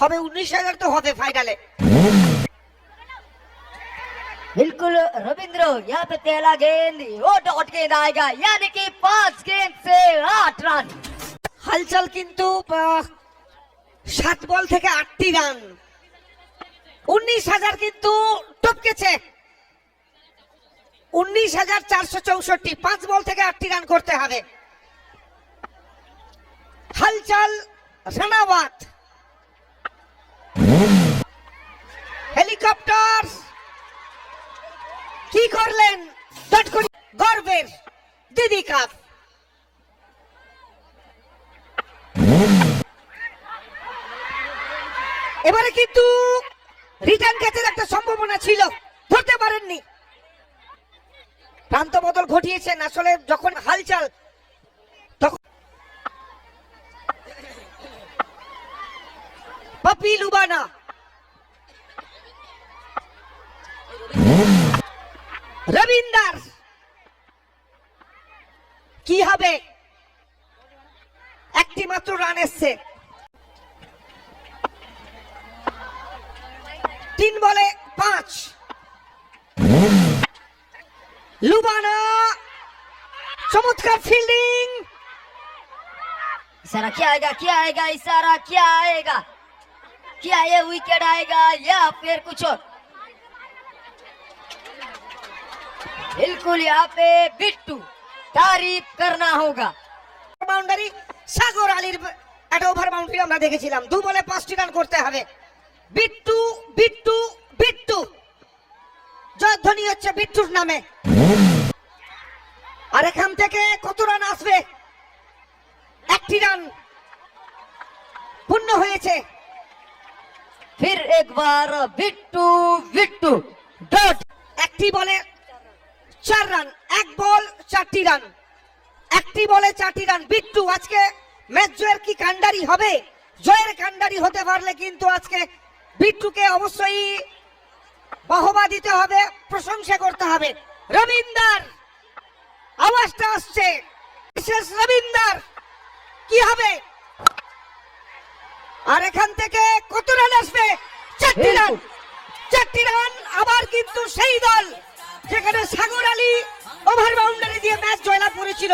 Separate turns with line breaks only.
হবে 19,000 तो হবে फाइनले।
बिल्कुल रविंद्र यहाँ पे पहला गेंद वो डॉट गेंद आएगा यानी कि 5 गेंद से 8 रन।
हलचल किंतु 7 बॉल থেকে 8টি রান 19,000 কিন্তু টপকেছে 19,464 5 বল থেকে 8টি রান করতে হবে हलचल রানাওয়াত হেলিকপ্টার কি করলেন ডট করে গর্বের দিদি কাপ এবারে কিন্তু রিটার্ন ক্যাচের একটা সম্ভাবনা ছিল ধরতে পারেননি প্রান্ত বদল ঘটিয়েছেন আসলে যখন হালচাল তখন পপি লুবানা রবীন্দার কি হবে একটি মাত্র রান এসছে 3 বলে 5 লুবানা চমৎকার ফিল্ডিং
इशारा क्या आएगा इशारा क्या आएगा क्या ये विकेट आएगा या फिर कुछ और। बिल्कुल यहाँ पे बिट्टू तारीफ करना होगा
বাউন্ডারি সাগর আলীর একটা ওভার বাউন্ডারি আমরা দেখেছিলাম 2 বলে 5টি রান করতে হবে বিট্টু বিট্টু বিট্টু জয়ধ্বনি হচ্ছে বিট্টুর নামে আর এখান থেকে কত রান আসবে একটি রান পূর্ণ হয়েছে
फिर एक बार बिट्टू बिट्टू डॉट
একটি বলে 4 রান এক বল 4টি রান একটি বলে 4টি রান বিট্টু আজকে ম্যাচ জয়ের কি কান্ডারি হবে জয়ের কান্ডারি হতে পারলে কিন্তু আজকে বিট্টুকে অবশ্যই বাহবা দিতে হবে প্রশংসা করতে হবে রবীন্দার আওয়াজটা আসছে বিশেষ রবীন্দার কি হবে আর এখান থেকে কত রান আসবে 4টি রান আবার কিন্তু সেই দল যেখানে সাগর আলী ওভার বাউন্ডারি দিয়ে ম্যাচ জয়লাভ করেছিল